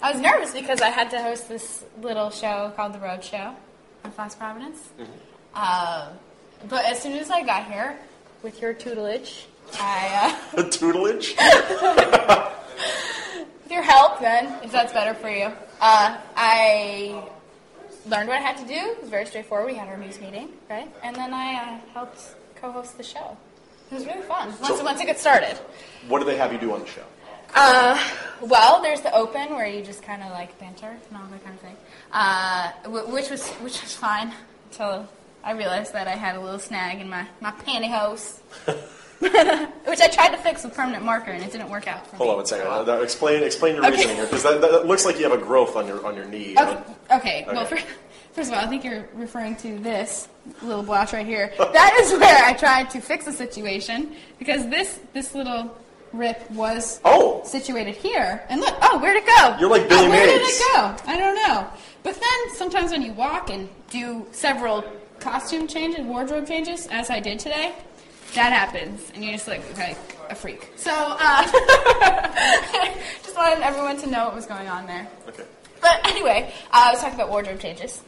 I was nervous because I had to host this little show called the Rhode Show on Fox Providence. Mm-hmm. But as soon as I got here, with your tutelage, Tutelage? With your help, then, if that's better for you, I learned what I had to do. It was very straightforward. We had our news meeting, right? And then I helped co-host the show. It was really fun once it got started. What do they have you do on the show? Well, there's the open where you just kind of like banter and all that kind of thing, which was fine until I realized that I had a little snag in my pantyhose, which I tried to fix with permanent marker and it didn't work out for me. Hold on one second. Explain your reasoning here, because that looks like you have a growth on your knee. Okay. Well, first of all, I think you're referring to this little blotch right here. That is where I tried to fix the situation because this little rip was situated here. And look, where'd it go? You're like Billy Mays. Where did it go? I don't know. But then sometimes when you walk and do several costume changes, wardrobe changes, as I did today, that happens. And you just look like a freak. So, just wanted everyone to know what was going on there. Okay. But anyway, I was talking about wardrobe changes.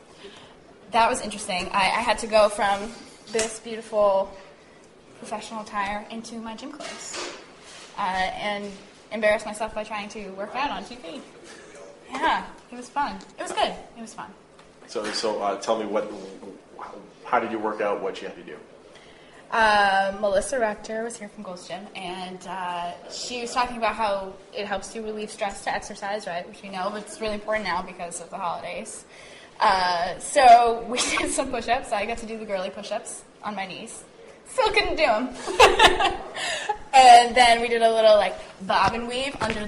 That was interesting. I had to go from this beautiful professional attire into my gym clothes. And embarrass myself by trying to work out on TV. Yeah, it was fun. It was good. It was fun. So tell me how did you work out? What you had to do? Melissa Rector was here from Gold's Gym, and she was talking about how it helps you relieve stress to exercise, right? Which we know, but it's really important now because of the holidays. So we did some push-ups. I got to do the girly push-ups on my knees. Still couldn't do them. And then we did a little like bob and weave under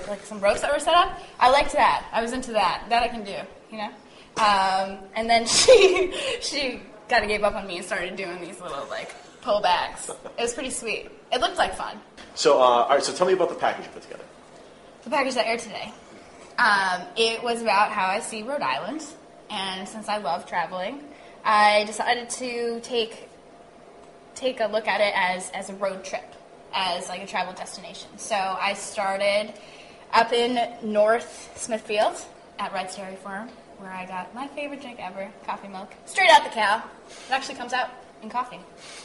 like some ropes that were set up. I liked that. I was into that. That I can do, you know. And then she kind of gave up on me and started doing these little like pull bags. It was pretty sweet. It looked like fun. So all right. So tell me about the package you put together. The package that aired today. It was about how I see Rhode Island, and since I love traveling, I decided to take a look at it as a road trip, as like a travel destination. So I started up in North Smithfield at Red's Dairy Farm, where I got my favorite drink ever, coffee milk, straight out the cow. It actually comes out in coffee.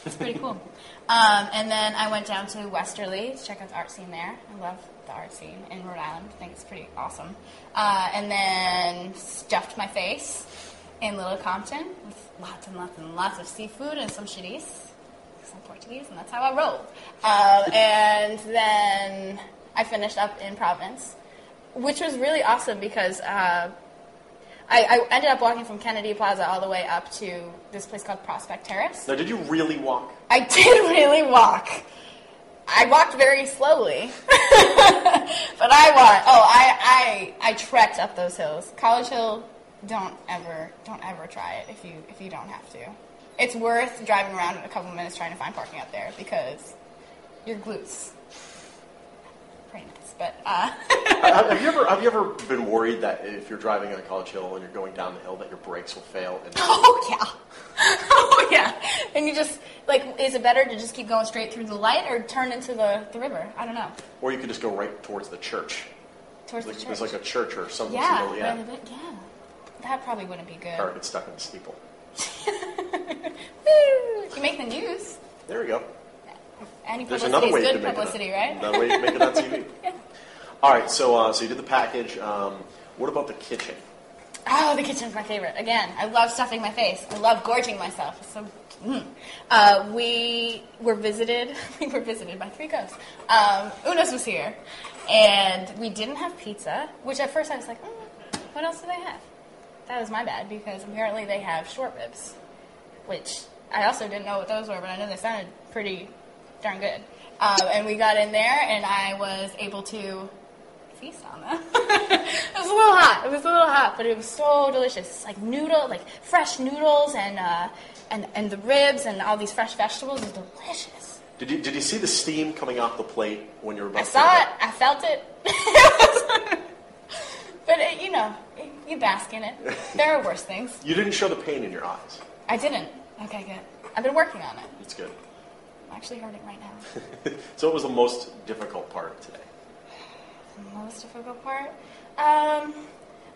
It's pretty cool. And then I went down to Westerly to check out the art scene there. I love the art scene in Rhode Island. I think it's pretty awesome. And then stuffed my face in Little Compton with lots and lots and lots of seafood and some chorizo. I'm Portuguese, and that's how I rolled. And then I finished up in Providence, which was really awesome because I ended up walking from Kennedy Plaza all the way up to this place called Prospect Terrace. Now, did you really walk? I did really walk. I walked very slowly, but I walked. I trekked up those hills. College Hill, don't ever try it if you don't have to. It's worth driving around in a couple minutes trying to find parking out there because your glutes. Pretty nice, but. Have you ever been worried that if you're driving on a College Hill and you're going down the hill that your brakes will fail? Oh yeah. And you just is it better to just keep going straight through the light or turn into the river? I don't know. Or you could just go right towards the church. Towards the church. There's like a church or something. Yeah. Right a bit, yeah. That probably wouldn't be good. Or get stuck in the steeple. Woo! You make the news. There we go. Any There's publicity another way is good to make publicity, it right? Another way to make it on TV. Yeah. All right, so you did the package. What about the kitchen? Oh, the kitchen's my favorite. Again, I love stuffing my face. I love gorging myself. It's so. We were visited. We were visited by three ghosts. Unos was here, and we didn't have pizza. Which at first I was like, what else do they have? That was my bad because apparently they have short ribs, which I also didn't know what those were, but I know they sounded pretty darn good. And we got in there, and I was able to feast on them. It was a little hot, but it was so delicious. It's like fresh noodles and the ribs and all these fresh vegetables. It was delicious. Did you see the steam coming off the plate when you were about I saw it. I felt it. But, you bask in it. There are worse things. You didn't show the pain in your eyes. I didn't. Okay, good. I've been working on it. It's good. I'm actually hurting right now. So what was the most difficult part of today? The most difficult part? Well,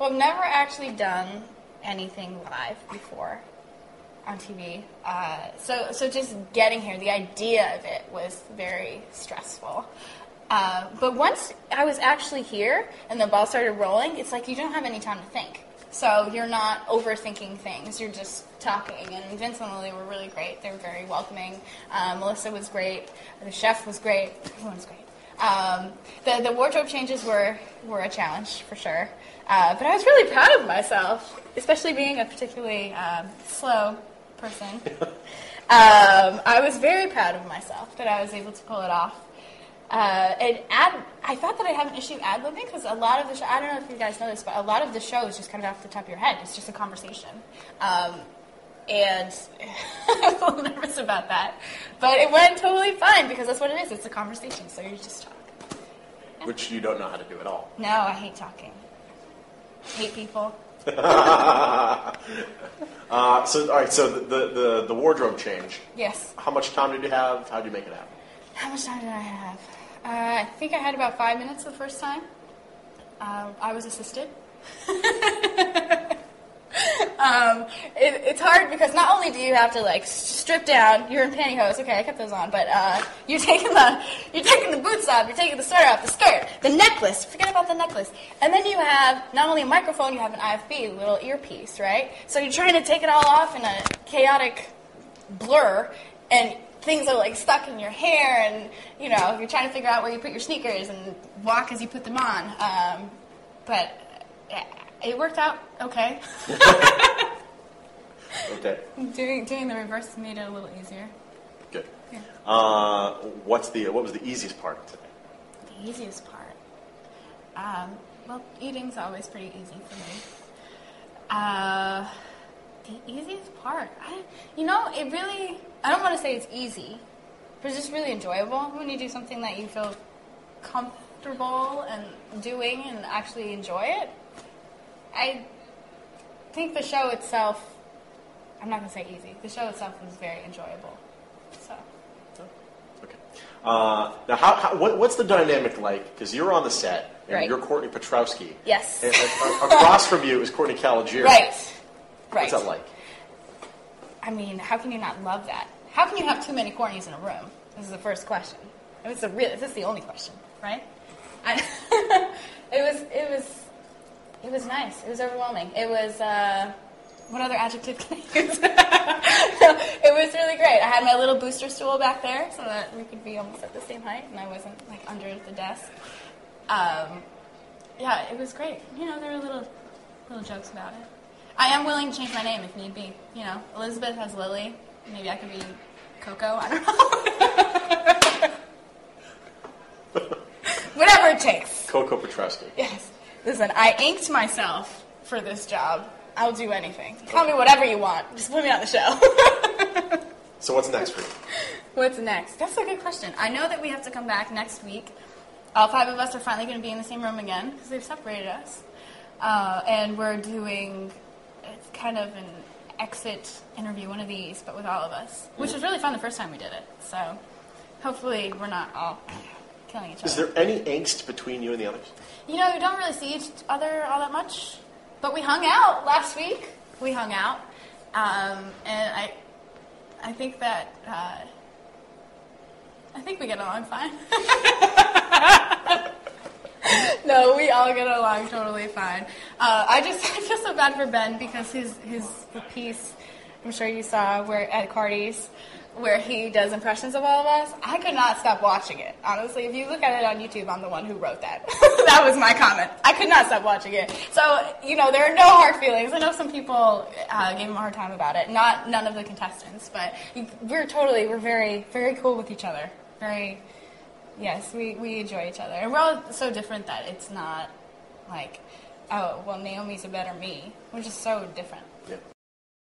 I've never actually done anything live before on TV. So just getting here, the idea of it was very stressful. But once I was actually here and the ball started rolling, it's like you don't have any time to think. So you're not overthinking things. You're just talking. And Vince and Lily were really great. They were very welcoming. Melissa was great. The chef was great. Everyone's great. The wardrobe changes were a challenge for sure. But I was really proud of myself, especially being a particularly slow person. I was very proud of myself that I was able to pull it off. I thought that I had an issue ad-libbing because a lot of the show, I don't know if you guys know this, but a lot of the show is just kind of off the top of your head. It's just a conversation. And I was a little nervous about that. But it went totally fine because that's what it is. It's a conversation, so you just talk. Yeah. Which you don't know how to do at all. No, I hate talking. Hate people. So the wardrobe change. Yes. How much time did you have? How did you make it happen? How much time did I have? I think I had about 5 minutes the first time. I was assisted. It's hard because not only do you have to like strip down, you're in pantyhose. Okay, I kept those on, but you're taking the boots off, you're taking the sweater off, the skirt, the necklace. Forget about the necklace. And then you have not only a microphone, you have an IFB, a little earpiece, right? So you're trying to take it all off in a chaotic blur, and things are like stuck in your hair, and you're trying to figure out where you put your sneakers and walk as you put them on. But it worked out okay. Okay. Doing the reverse made it a little easier. Good. Yeah. What was the easiest part of today? The easiest part? Well, eating's always pretty easy for me. The easiest part? I don't want to say it's easy, but it's just really enjoyable when you do something that you feel comfortable and doing and actually enjoy it. I think the show itself, I'm not going to say easy, the show itself was very enjoyable. So. Okay. Now, what's the dynamic like? Because you're on the set, and right. You're Courtney Petrowski. Yes. And across from you is Courtney Caligiuri. Right. What's that like? I mean, how can you not love that? How can you have too many Courtneys in a room? This is the first question. This is the only question, right? It was nice. It was overwhelming. It was, what other adjective can I use? No, it was really great. I had my little booster stool back there so that we could be almost at the same height and I wasn't like under the desk. Yeah, it was great. There were little jokes about it. I am willing to change my name if need be. Elizabeth has Lily. Maybe I could be Coco. I don't know. Whatever it takes. Coco Petrowski. Yes. Listen, I inked myself for this job. I'll do anything. Call me whatever you want. Just put me on the show. So what's next for you? What's next? That's a good question. I know that we have to come back next week. All 5 of us are finally going to be in the same room again because they've separated us. And we're doing kind of an exit interview, one of these, but with all of us, which was really fun the first time we did it. So hopefully we're not all killing each other. Is there any angst between you and the others? We don't really see each other all that much, but we hung out last week. We hung out, and I think that I think we get along fine. No, we all get along totally fine. I feel so bad for Ben because the piece, I'm sure you saw, where at Cardi's, where he does impressions of all of us, I could not stop watching it. Honestly, if you look at it on YouTube, I'm the one who wrote that. That was my comment. I could not stop watching it. So, there are no hard feelings. I know some people gave him a hard time about it. None of the contestants, but we're very, very cool with each other. Yes, we enjoy each other. And we're all so different that it's not like, oh, well, Naomi's a better me. We're just so different.